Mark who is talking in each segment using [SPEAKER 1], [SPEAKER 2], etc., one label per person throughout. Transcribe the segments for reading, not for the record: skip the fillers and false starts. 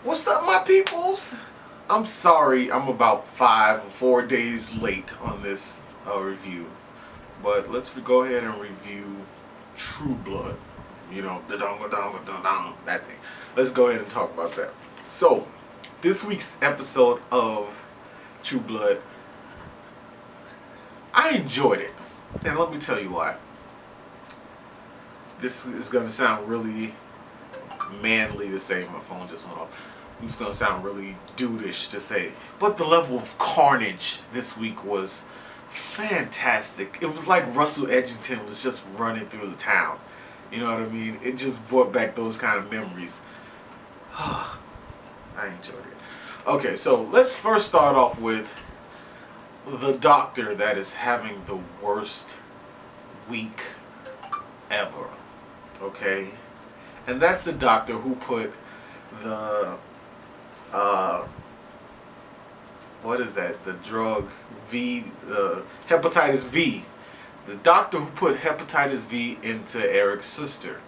[SPEAKER 1] What's up, my peoples? I'm sorry I'm about 4 days late on this review, but let's go ahead and review True Blood. You know, that thing. Let's go ahead and talk about that. So, this week's episode of True Blood, I enjoyed it, and let me tell you why. This is going to sound really manly to say. My phone just went off. It's going to sound really dudeish to say, but the level of carnage this week was fantastic. It was like Russell Edgington was just running through the town. You know what I mean? It just brought back those kind of memories. I enjoyed it. Okay, so let's first start off with the doctor that is having the worst week ever. Okay? And that's the doctor who put the what is that? The drug V, hepatitis V. The doctor who put hepatitis V into Eric's sister.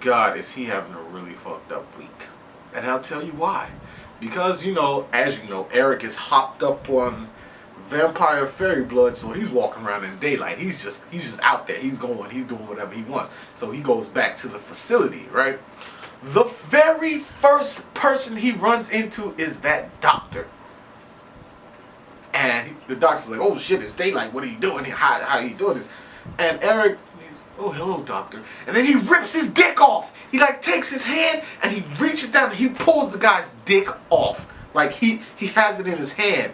[SPEAKER 1] God, is he having a really fucked up week. And I'll tell you why. Because, you know, as you know, Eric is hopped up on vampire fairy blood, so he's walking around in daylight. He's just out there. He's doing whatever he wants. So he goes back to the facility, right? The very first person he runs into is that doctor. And the doctor's like, oh shit, it's daylight. What are you doing here? How are you doing this? And Eric, he's, oh, hello, doctor. And then he rips his dick off. He like takes his hand and he reaches down and he pulls the guy's dick off. Like he has it in his hand.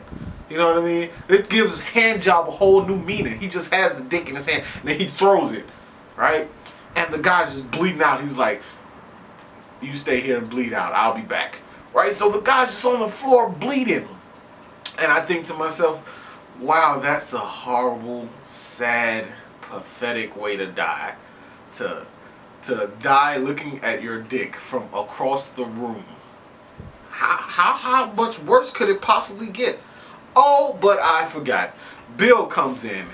[SPEAKER 1] You know what I mean? It gives hand job a whole new meaning. He just has the dick in his hand and then he throws it. Right? And the guy's just bleeding out. He's like, you stay here and bleed out. I'll be back. Right? So the guy's just on the floor bleeding. And I think to myself, wow, that's a horrible, sad, pathetic way to die. To die looking at your dick from across the room. How much worse could it possibly get? Oh, but I forgot. Bill comes in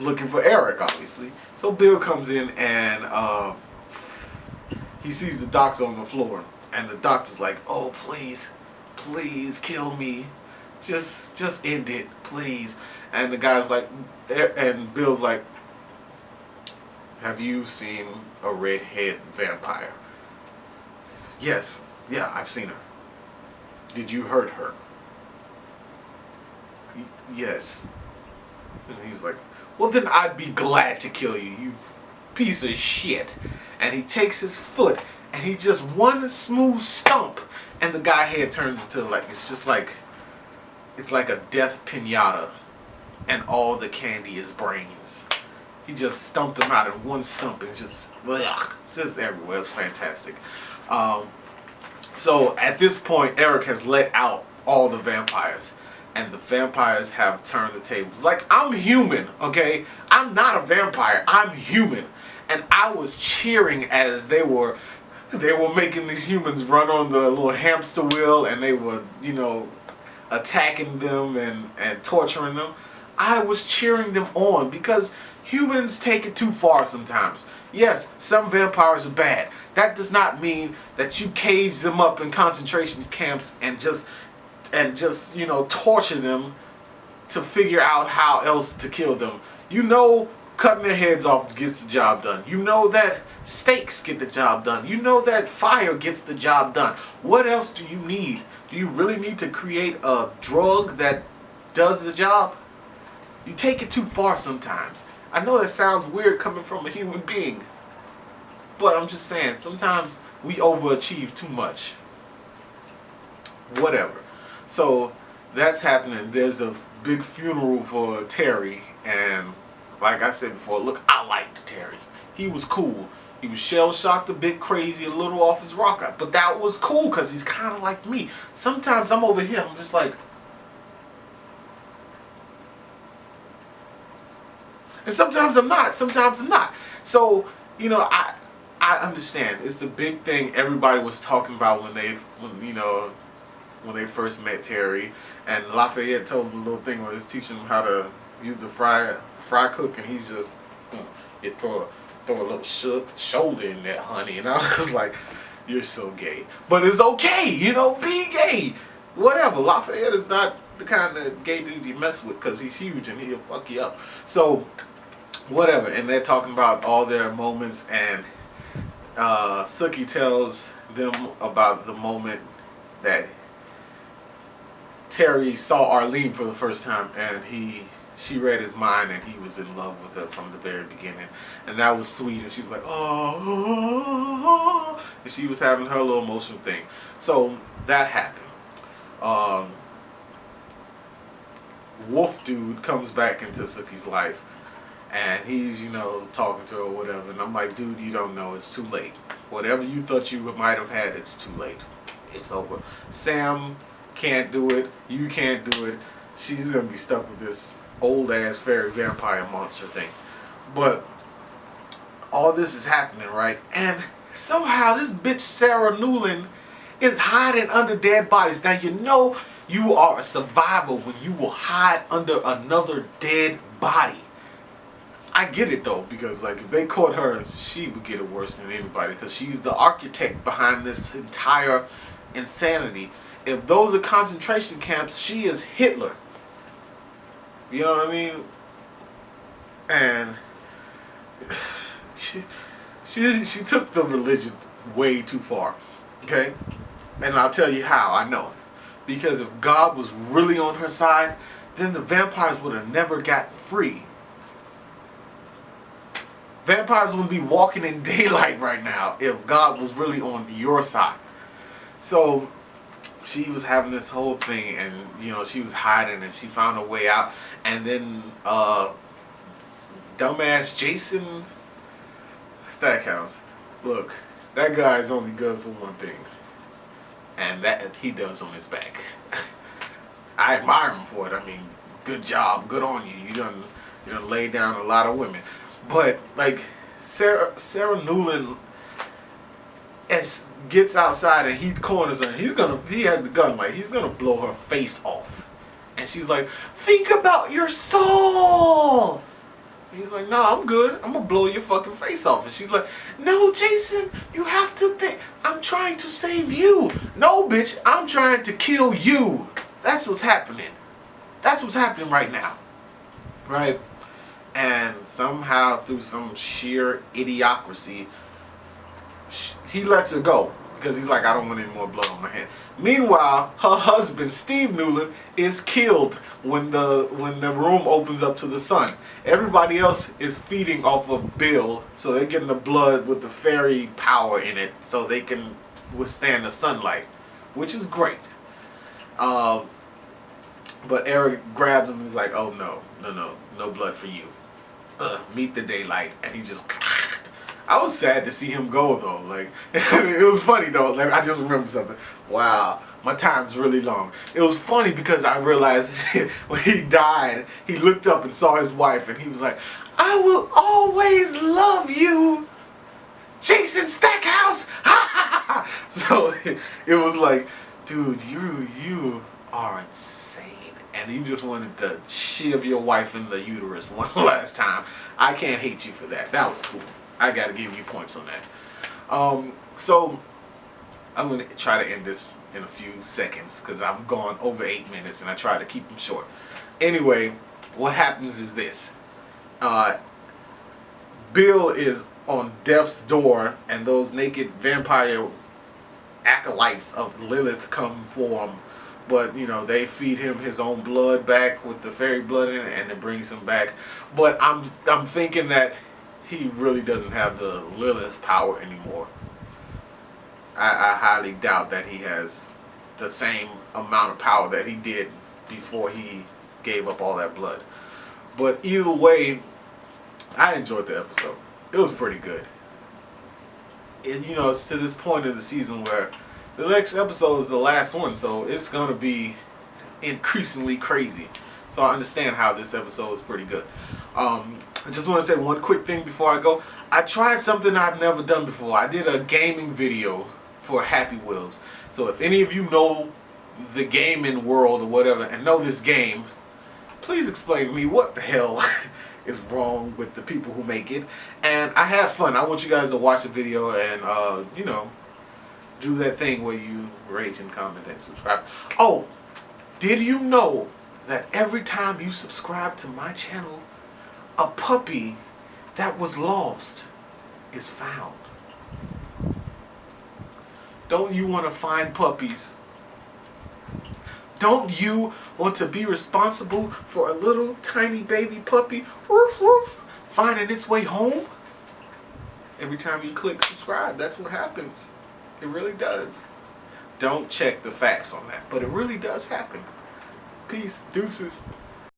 [SPEAKER 1] looking for Eric, obviously. So Bill comes in and he sees the doctor on the floor. And the doctor's like, oh, please kill me. Just end it, please. And the guy's like, and Bill's like, have you seen a redhead vampire? He said, yes, yeah, I've seen her. Did you hurt her? Yes. And he was like, well then I'd be glad to kill you, you piece of shit. And he takes his foot and he just one smooth stomp and the guy's head turns into like, it's like a death pinata and all the candy is brains. He just stumped him out in one stump and just everywhere. It's fantastic. So at this point, Eric has let out all the vampires. And the vampires have turned the tables. Like, I'm human, okay? I'm not a vampire. I'm human. And I was cheering as they were making these humans run on the little hamster wheel and they were, you know, attacking them and torturing them. I was cheering them on because humans take it too far sometimes. Yes, some vampires are bad. That does not mean that you cage them up in concentration camps and just you know, torture them to figure out how else to kill them. You know, cutting their heads off gets the job done. You know that steaks get the job done. You know that fire gets the job done. What else do you need? Do you really need to create a drug that does the job? You take it too far sometimes. I know that sounds weird coming from a human being, but I'm just saying, sometimes we overachieve too much. Whatever. So that's happening. There's a big funeral for Terry, and like I said before, look, I liked Terry. He was cool. He was shell-shocked, a bit crazy, a little off his rocker. But that was cool because he's kind of like me. Sometimes I'm over here, I'm just like... And sometimes I'm not. Sometimes I'm not. So, you know, I understand. It's the big thing everybody was talking about when they first met Terry. And Lafayette told him a little thing where he's teaching him how to use the fry cook, and he's just, you throw a little shoulder in there, honey. And I was like, You're so gay. But it's okay, you know, be gay. Whatever. Lafayette is not the kind of gay dude you mess with because he's huge and he'll fuck you up. So, whatever. And they're talking about all their moments, and Sookie tells them about the moment that Terry saw Arlene for the first time, and she read his mind, and he was in love with her from the very beginning, and that was sweet. And she was like, oh, and she was having her little emotional thing. So that happened. Wolf dude comes back into Sookie's life, and he's, you know, talking to her or whatever, and I'm like, dude, you don't know, it's too late. Whatever you thought you might have had, it's too late. It's over. Sam can't do it. You can't do it. She's gonna be stuck with this old ass fairy vampire monster thing. But all this is happening, right? And somehow this bitch Sarah Newland is hiding under dead bodies. Now, you know you are a survivor when you will hide under another dead body. I get it though, because like if they caught her, she would get it worse than anybody, because she's the architect behind this entire insanity. If those are concentration camps, she is Hitler. You know what I mean? And she took the religion way too far. Okay? And I'll tell you how I know. Because if God was really on her side, then the vampires would have never got free. Vampires would be walking in daylight right now if God was really on your side. So she was having this whole thing, and you know, she was hiding, and she found a way out. And then dumbass Jason Stackhouse, look, that guy is only good for one thing, and that he does on his back. I admire him for it. I mean, good job, good on you. You done laid down a lot of women. But like Sarah Newland gets outside and he corners her. He has the gun, like he's gonna blow her face off. And she's like, think about your soul. And he's like, no, I'm good. I'm gonna blow your fucking face off. And she's like, no, Jason, you have to think. I'm trying to save you. No, bitch, I'm trying to kill you. That's what's happening. That's what's happening right now. Right? And somehow, through some sheer idiocracy, he lets her go. Because he's like, I don't want any more blood on my hand. Meanwhile, her husband, Steve Newland, is killed when the room opens up to the sun. Everybody else is feeding off of Bill, so they're getting the blood with the fairy power in it, so they can withstand the sunlight, which is great. But Eric grabbed him and was like, oh no blood for you. Meet the daylight. And he just... I was sad to see him go though. Like, it was funny though. Like, I just remember something. Wow, my time's really long. It was funny because I realized when he died, he looked up and saw his wife, and he was like, I will always love you, Jason Stackhouse. So it was like, dude, you are insane. And you just wanted to shove your wife in the uterus one last time. I can't hate you for that. That was cool. I gotta give you points on that. So I'm gonna try to end this in a few seconds because I'm gone over 8 minutes and I try to keep them short. Anyway, what happens is this. Bill is on death's door, and those naked vampire acolytes of Lilith come for him. But, you know, they feed him his own blood back with the fairy blood in it, and it brings him back. But I'm thinking that he really doesn't have the Lilith power anymore. I highly doubt that he has the same amount of power that he did before he gave up all that blood. But either way, I enjoyed the episode. It was pretty good. And, you know, it's to this point in the season where the next episode is the last one, so it's going to be increasingly crazy. So I understand how this episode is pretty good. I just want to say one quick thing before I go. I tried something I've never done before. I did a gaming video for Happy Wheels. So if any of you know the gaming world or whatever and know this game, please explain to me what the hell is wrong with the people who make it. And I have fun. I want you guys to watch the video and, you know, do that thing where you rate and comment and subscribe. Oh, did you know that every time you subscribe to my channel, a puppy that was lost is found? Don't you want to find puppies? Don't you want to be responsible for a little tiny baby puppy woof, woof, finding its way home? Every time you click subscribe, that's what happens. It really does. Don't check the facts on that, but it really does happen. Peace, deuces.